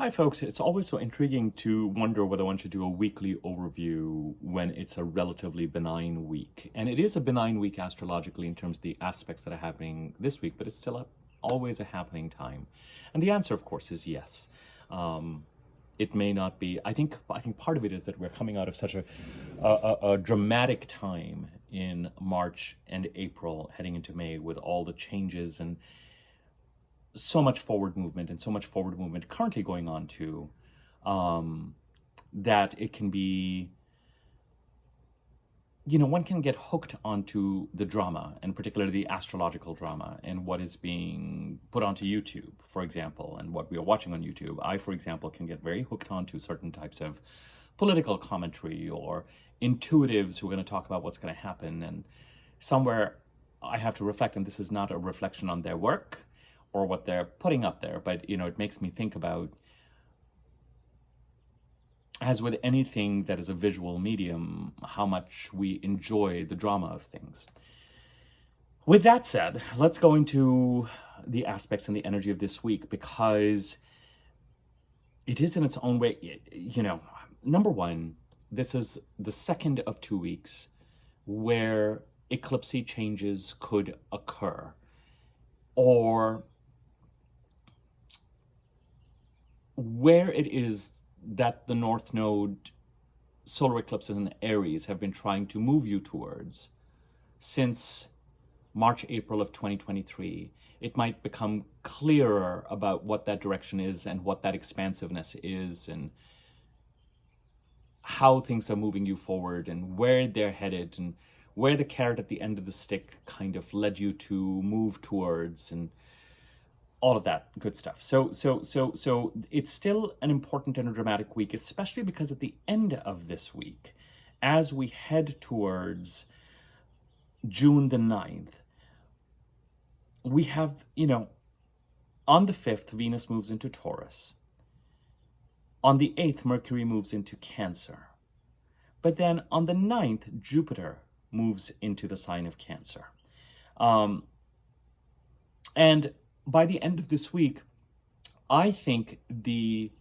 Hi folks, it's always so intriguing to wonder whether one should do a weekly overview when it's a relatively benign week. And it is a benign week astrologically in terms of the aspects that are happening this week, but it's still always a happening time. And the answer, of course, is yes. It may not be. I think part of it is that we're coming out of such a dramatic time in March and April, heading into May, with all the changes and so much forward movement currently going on too, that it can be, one can get hooked onto the drama, and particularly the astrological drama and what is being put onto YouTube, for example, and what we are watching on YouTube. I, for example, can get very hooked onto certain types of political commentary or intuitives who are going to talk about what's going to happen. And somewhere I have to reflect, and this is not a reflection on their work or what they're putting up there, but it makes me think about, as with anything that is a visual medium, how much we enjoy the drama of things. With that said, let's go into the aspects and the energy of this week, because it is in its own way, number one, this is the second of 2 weeks where eclipsy changes could occur, or where it is that the North Node solar eclipses in Aries have been trying to move you towards since March, April of 2023, it might become clearer about what that direction is and what that expansiveness is and how things are moving you forward and where they're headed and where the carrot at the end of the stick kind of led you to move towards, and all of that good stuff. So it's still an important and a dramatic week, especially because at the end of this week, as we head towards June the 9th, we have, on the 5th, Venus moves into Taurus. On the 8th, Mercury moves into Cancer. But then on the 9th, Jupiter moves into the sign of Cancer. And by the end of this week, I think the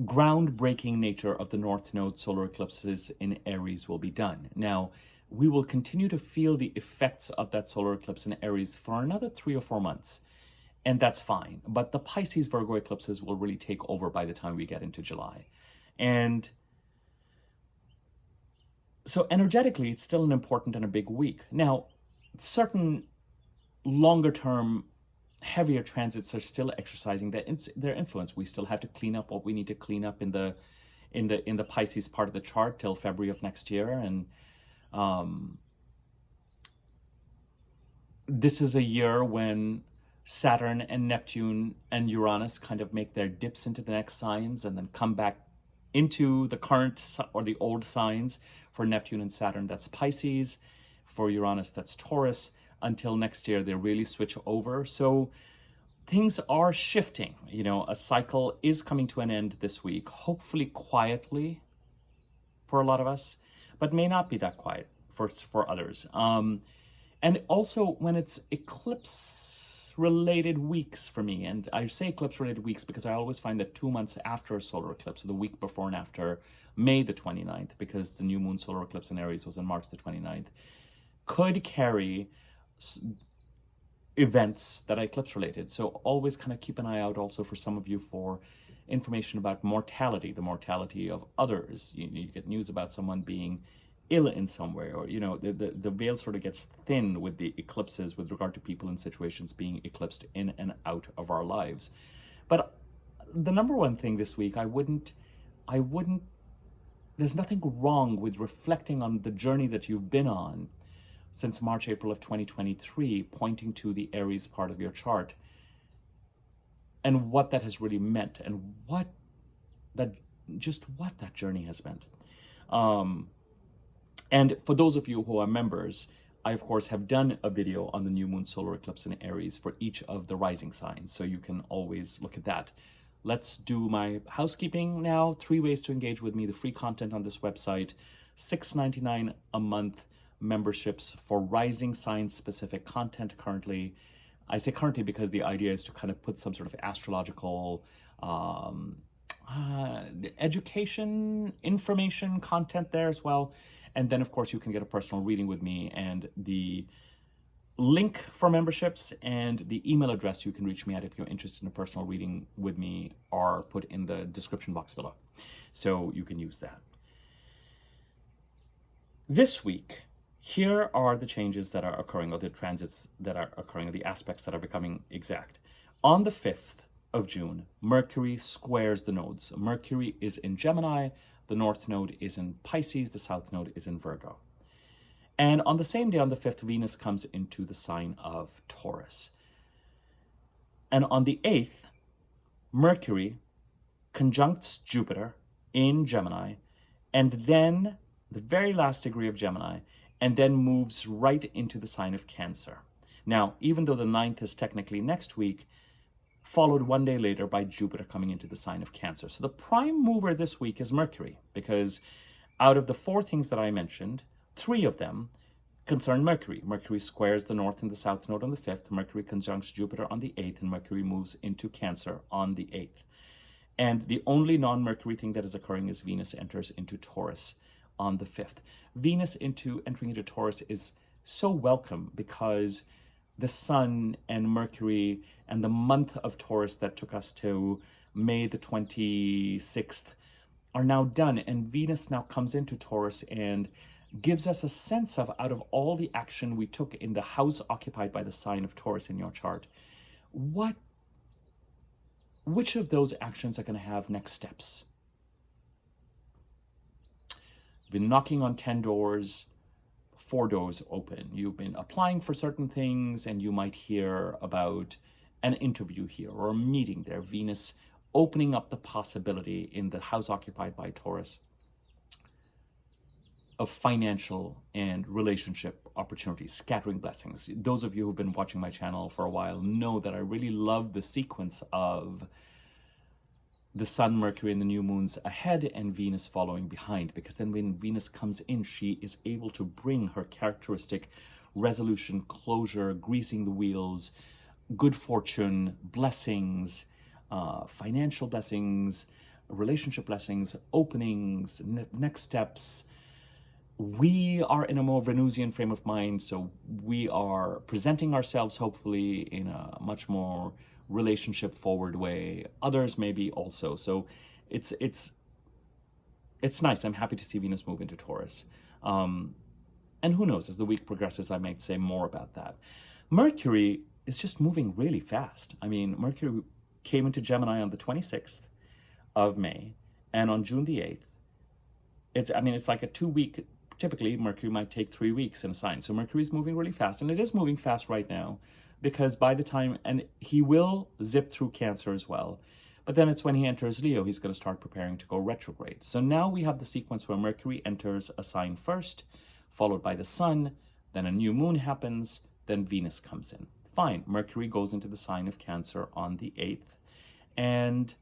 groundbreaking nature of the North Node solar eclipses in Aries will be done. Now, we will continue to feel the effects of that solar eclipse in Aries for another 3 or 4 months, and that's fine. But the Pisces Virgo eclipses will really take over by the time we get into July. And so energetically, it's still an important and a big week. Now, certain longer-term heavier transits are still exercising their influence. We still have to clean up what we need to clean up in the Pisces part of the chart till February of next year. And this is a year when Saturn and Neptune and Uranus kind of make their dips into the next signs and then come back into the current or the old signs. For Neptune and Saturn, that's Pisces. For Uranus, that's Taurus. Until next year, they really switch over. So things are shifting. A cycle is coming to an end this week, hopefully quietly for a lot of us, but may not be that quiet for others. And also when it's eclipse-related weeks for me, and I say eclipse-related weeks because I always find that 2 months after a solar eclipse, so the week before and after May the 29th, because the new moon solar eclipse in Aries was on March the 29th, could carry events that are eclipse related. So always kind of keep an eye out also for some of you for information about mortality, the mortality of others. You get news about someone being ill in some way, or the veil sort of gets thin with the eclipses with regard to people in situations being eclipsed in and out of our lives. But the number one thing this week, I wouldn't there's nothing wrong with reflecting on the journey that you've been on since March, April of 2023, pointing to the Aries part of your chart and what that has really meant and what that journey has meant. And for those of you who are members, I, of course, have done a video on the new moon solar eclipse in Aries for each of the rising signs, so you can always look at that. Let's do my housekeeping now. 3 ways to engage with me, the free content on this website, $6.99 a month memberships for rising sign specific content currently. I say currently because the idea is to kind of put some sort of astrological education, information, content there as well. And then, of course, you can get a personal reading with me, and the link for memberships and the email address you can reach me at if you're interested in a personal reading with me are put in the description box below. So you can use that. This week, here are the changes that are occurring, or the transits that are occurring, or the aspects that are becoming exact. On the 5th of June, Mercury squares the nodes. Mercury is in Gemini, the North Node is in Pisces, the South Node is in Virgo. And on the same day, on the 5th, Venus comes into the sign of Taurus. And on the 8th, Mercury conjuncts Jupiter in Gemini, and then the very last degree of Gemini, and then moves right into the sign of Cancer. Now, even though the 9th is technically next week, followed one day later by Jupiter coming into the sign of Cancer. So the prime mover this week is Mercury, because out of the 4 things that I mentioned, 3 of them concern Mercury. Mercury squares the North and the South Node on the 5th, Mercury conjuncts Jupiter on the 8th, and Mercury moves into Cancer on the 8th. And the only non-Mercury thing that is occurring is Venus enters into Taurus on the 5th. Venus entering into Taurus is so welcome, because the Sun and Mercury and the month of Taurus that took us to May the 26th are now done, and Venus now comes into Taurus and gives us a sense of, out of all the action we took in the house occupied by the sign of Taurus in your chart, which of those actions are going to have next steps? You've been knocking on 10 doors, 4 doors open. You've been applying for certain things, and you might hear about an interview here or a meeting there. Venus opening up the possibility in the house occupied by Taurus of financial and relationship opportunities, scattering blessings. Those of you who've been watching my channel for a while know that I really love the sequence of the Sun, Mercury, and the new moons ahead and Venus following behind, because then when Venus comes in, she is able to bring her characteristic resolution, closure, greasing the wheels, good fortune, blessings, financial blessings, relationship blessings, openings, next steps. We are in a more Venusian frame of mind, so we are presenting ourselves hopefully in a much more relationship forward way. Others maybe also. So it's nice. I'm happy to see Venus move into Taurus. And who knows, as the week progresses, I might say more about that. Mercury is just moving really fast. I mean, Mercury came into Gemini on the 26th of May, and on June the 8th, it's like a 2-week, typically Mercury might take 3 weeks in a sign. So Mercury is moving really fast, and it is moving fast right now, because by the time, and he will zip through Cancer as well, but then it's when he enters Leo, he's going to start preparing to go retrograde. So now we have the sequence where Mercury enters a sign first, followed by the Sun, then a new moon happens, then Venus comes in. Fine, Mercury goes into the sign of Cancer on the 8th, and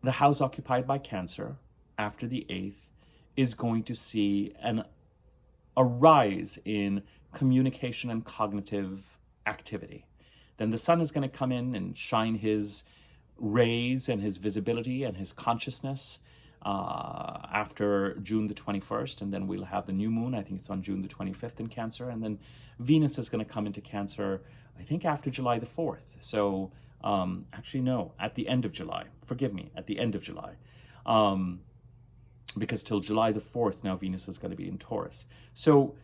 the house occupied by Cancer after the 8th is going to see a rise in communication and cognitive activity. Then the Sun is going to come in and shine his rays and his visibility and his consciousness after June the 21st, and then we'll have the new moon. I think it's on June the 25th in Cancer, and then Venus is going to come into Cancer, I think after July the 4th. So actually no, at the end of July. Forgive me, at the end of July. Because till July the 4th, now Venus is going to be in Taurus. So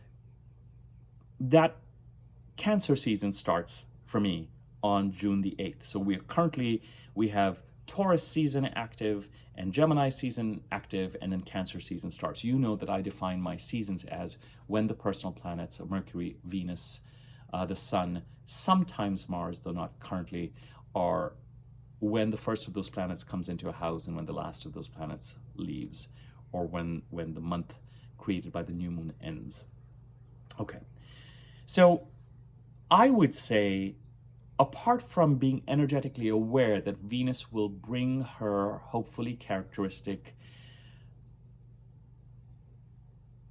that Cancer season starts for me on June the 8th. So we have Taurus season active and Gemini season active, and then Cancer season starts. You know that I define my seasons as when the personal planets, Mercury, Venus, the Sun, sometimes Mars, though not currently, are when the first of those planets comes into a house and when the last of those planets leaves, or when the month created by the new moon ends. Okay, so I would say, apart from being energetically aware that Venus will bring her hopefully characteristic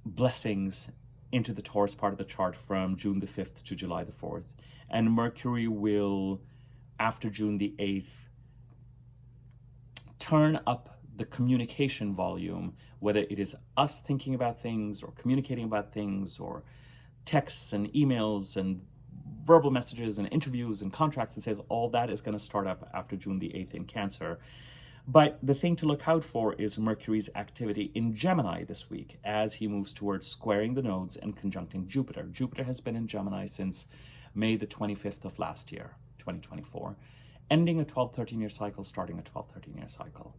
blessings into the Taurus part of the chart from June the 5th to July the 4th, and Mercury will after June the 8th, turn up the communication volume, whether it is us thinking about things or communicating about things or texts and emails and verbal messages and interviews and contracts. It says all that is going to start up after June the 8th in Cancer. But the thing to look out for is Mercury's activity in Gemini this week as he moves towards squaring the nodes and conjuncting Jupiter. Jupiter has been in Gemini since May the 25th of last year, 2024, ending a 12-13-year cycle, starting a 12-13-year cycle.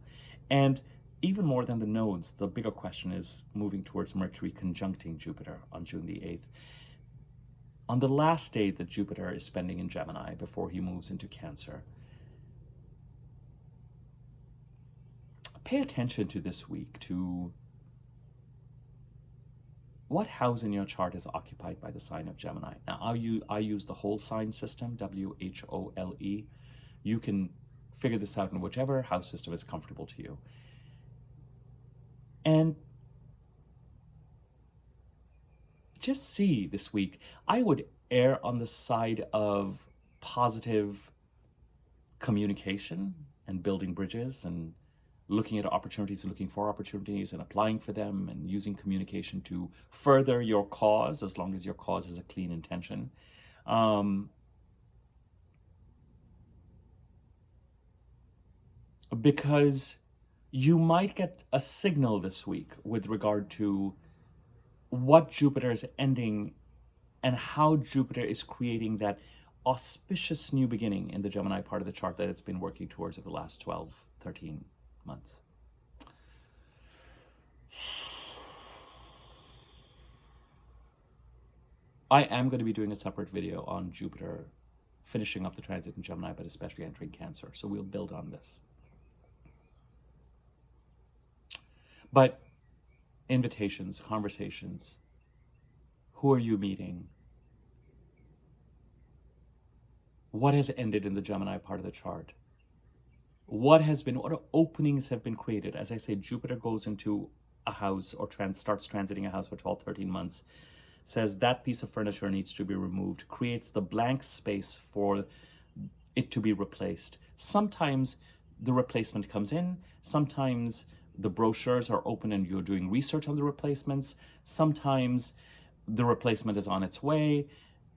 And even more than the nodes, the bigger question is moving towards Mercury conjuncting Jupiter on June the 8th. On the last day that Jupiter is spending in Gemini before he moves into Cancer, pay attention to this week to what house in your chart is occupied by the sign of Gemini. Now, I use the whole sign system, WHOLE. You can figure this out in whichever house system is comfortable to you. And just see this week, I would err on the side of positive communication and building bridges and looking at opportunities and looking for opportunities and applying for them and using communication to further your cause, as long as your cause has a clean intention. Because you might get a signal this week with regard to what Jupiter is ending and how Jupiter is creating that auspicious new beginning in the Gemini part of the chart that it's been working towards over the last 12, 13 months. I am going to be doing a separate video on Jupiter finishing up the transit in Gemini, but especially entering Cancer. So we'll build on this. But invitations, conversations, who are you meeting? What has ended in the Gemini part of the chart? What openings have been created? As I say, Jupiter goes into a house or starts transiting a house for 12, 13 months, says that piece of furniture needs to be removed, creates the blank space for it to be replaced. Sometimes the replacement comes in, sometimes the brochures are open and you're doing research on the replacements, sometimes the replacement is on its way,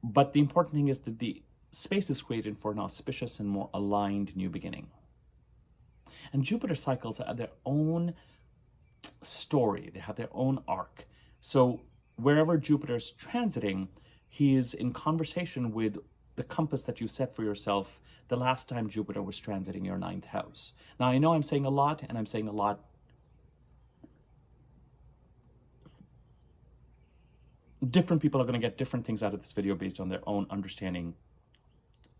but the important thing is that the space is created for an auspicious and more aligned new beginning. And Jupiter cycles have their own story. They have their own arc. So wherever Jupiter is transiting, he is in conversation with the compass that you set for yourself the last time Jupiter was transiting your 9th house. Now, I know I'm saying a lot, and I'm saying a lot different people are going to get different things out of this video based on their own understanding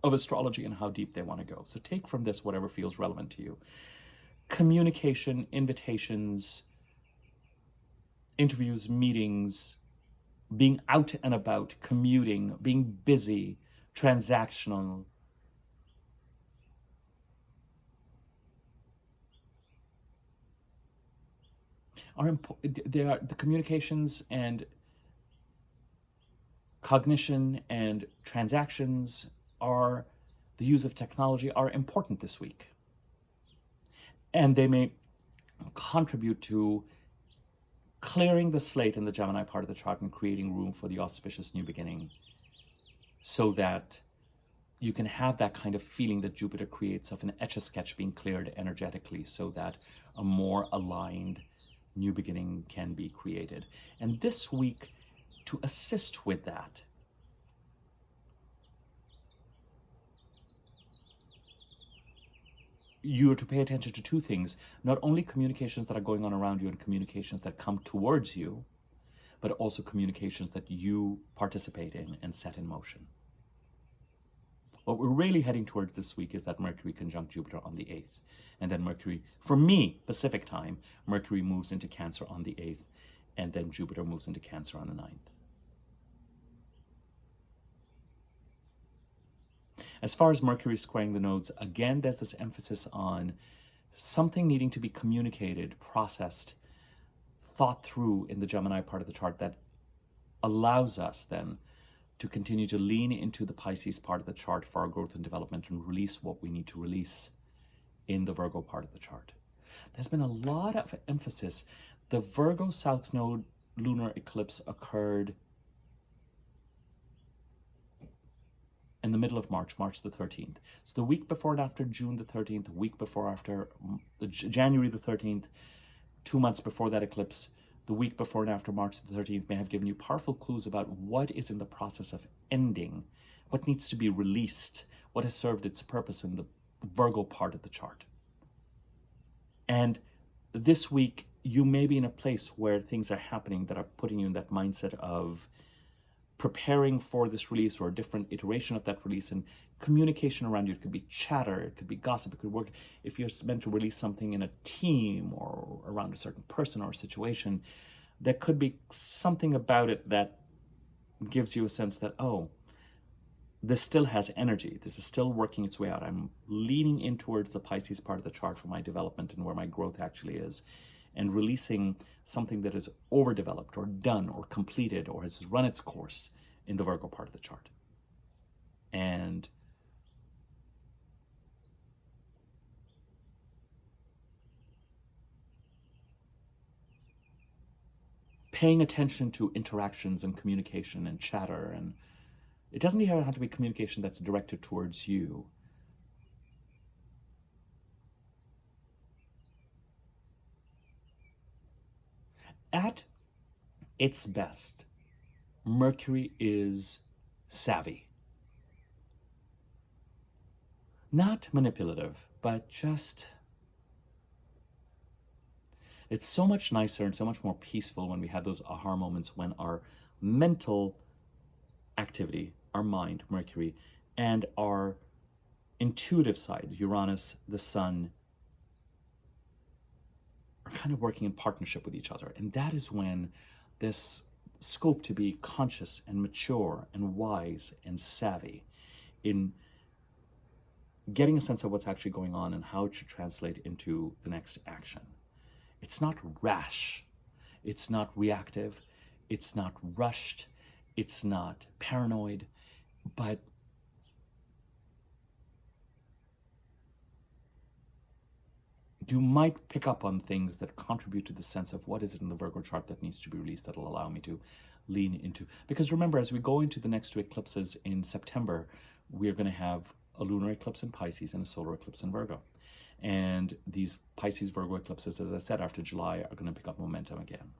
of astrology and how deep they want to go. So take from this whatever feels relevant to you. Communication, invitations, interviews, meetings, being out and about, commuting, being busy, transactional. The communications and cognition and transactions are the use of technology are important this week. And they may contribute to clearing the slate in the Gemini part of the chart and creating room for the auspicious new beginning so that you can have that kind of feeling that Jupiter creates of an etch-a-sketch being cleared energetically so that a more aligned new beginning can be created. And this week, to assist with that, you are to pay attention to two things, not only communications that are going on around you and communications that come towards you, but also communications that you participate in and set in motion. What we're really heading towards this week is that Mercury conjunct Jupiter on the 8th. And then Mercury, for me, Pacific time, Mercury moves into Cancer on the 8th, and then Jupiter moves into Cancer on the 9th. As far as Mercury squaring the nodes, again, there's this emphasis on something needing to be communicated, processed, thought through in the Gemini part of the chart that allows us then to continue to lean into the Pisces part of the chart for our growth and development and release what we need to release in the Virgo part of the chart. There's been a lot of emphasis. The Virgo South Node lunar eclipse occurred in the middle of March, March the 13th. So the week before and after June the 13th, the week before after January the 13th, 2 months before that eclipse, the week before and after March the 13th may have given you powerful clues about what is in the process of ending, what needs to be released, what has served its purpose in the Virgo part of the chart. And this week, you may be in a place where things are happening that are putting you in that mindset of preparing for this release or a different iteration of that release, and communication around you. It could be chatter, it could be gossip, it could work. If you're meant to release something in a team or around a certain person or a situation, there could be something about it that gives you a sense that, oh, this still has energy. This is still working its way out. I'm leaning in towards the Pisces part of the chart for my development and where my growth actually is, and releasing something that is overdeveloped or done or completed or has run its course in the Virgo part of the chart. And paying attention to interactions and communication and chatter, and it doesn't even have to be communication that's directed towards you. At its best, Mercury is savvy. Not manipulative, but just... It's so much nicer and so much more peaceful when we have those aha moments, when our mental activity, our mind, Mercury, and our intuitive side, Uranus, the Sun, are kind of working in partnership with each other. And that is when this scope to be conscious and mature and wise and savvy in getting a sense of what's actually going on and how it should translate into the next action. It's not rash, it's not reactive, it's not rushed, it's not paranoid, but you might pick up on things that contribute to the sense of what is it in the Virgo chart that needs to be released that'll allow me to lean into. Because remember, as we go into the next two eclipses in September, we're going to have a lunar eclipse in Pisces and a solar eclipse in Virgo. And these Pisces Virgo eclipses, as I said, after July are going to pick up momentum again.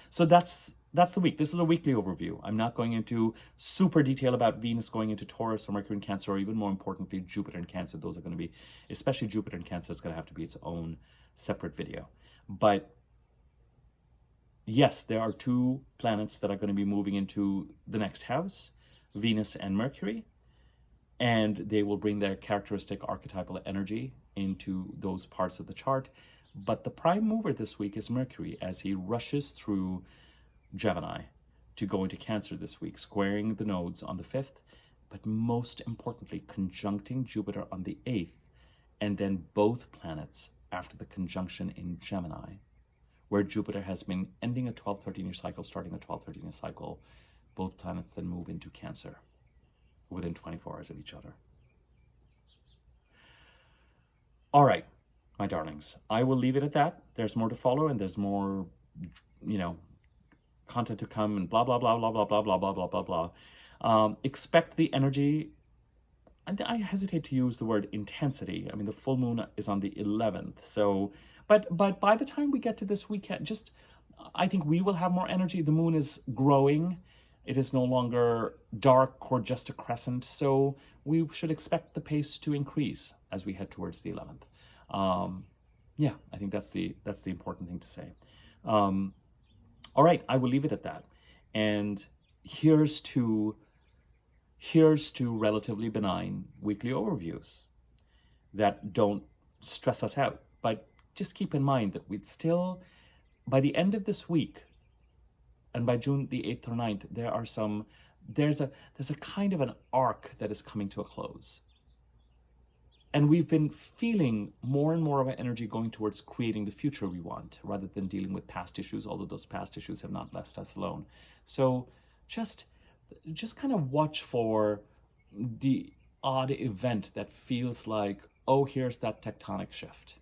So that's the week. This is a weekly overview. I'm not going into super detail about Venus going into Taurus or Mercury in Cancer, or even more importantly, Jupiter in Cancer. Those are going to be, especially Jupiter in Cancer, it's going to have to be its own separate video. But yes, there are two planets that are going to be moving into the next house, Venus and Mercury, and they will bring their characteristic archetypal energy into those parts of the chart. But the prime mover this week is Mercury, as he rushes through Gemini to go into Cancer this week, squaring the nodes on the 5th, but most importantly, conjuncting Jupiter on the 8th, and then both planets after the conjunction in Gemini, where Jupiter has been ending a 12-13-year cycle, starting a 12-13-year cycle. Both planets then move into Cancer within 24 hours of each other. All right, my darlings, I will leave it at that. There's more to follow, and there's more, content to come, and blah, blah, blah, blah, blah, blah, blah, blah, blah, blah, blah. Expect the energy, and I hesitate to use the word intensity. I mean, the full moon is on the 11th. So, but by the time we get to this weekend, I think we will have more energy. The moon is growing. It is no longer dark or just a crescent. So we should expect the pace to increase as we head towards the 11th. Yeah, I think that's the important thing to say. All right, I will leave it at that. And here's to relatively benign weekly overviews that don't stress us out. But just keep in mind that we'd still, by the end of this week, and by June the 8th or 9th, there's a kind of an arc that is coming to a close. And we've been feeling more and more of our energy going towards creating the future we want, rather than dealing with past issues, although those past issues have not left us alone. So just kind of watch for the odd event that feels like, oh, here's that tectonic shift,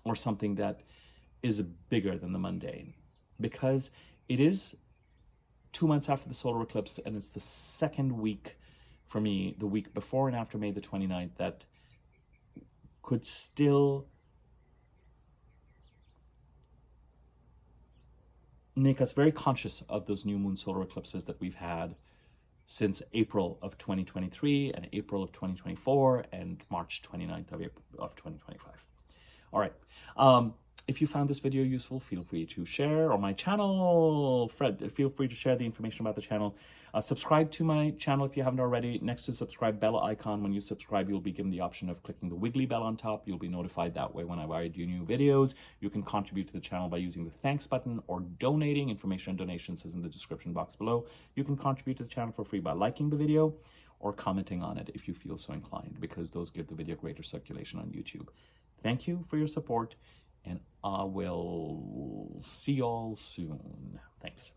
or something that is bigger than the mundane, because it is 2 months after the solar eclipse, and it's the second week for me, the week before and after May the 29th, that could still make us very conscious of those new moon solar eclipses that we've had since April of 2023 and April of 2024 and March 29th of 2025. All right. If you found this video useful, feel free to share, or my channel, Fred, feel free to share the information about the channel. Subscribe to my channel if you haven't already. Next to the subscribe bell icon, when you subscribe, you'll be given the option of clicking the wiggly bell on top. You'll be notified that way whenever I do new videos. You can contribute to the channel by using the thanks button or donating. Information on donations is in the description box below. You can contribute to the channel for free by liking the video or commenting on it if you feel so inclined, because those give the video greater circulation on YouTube. Thank you for your support, and I will see y'all soon. Thanks.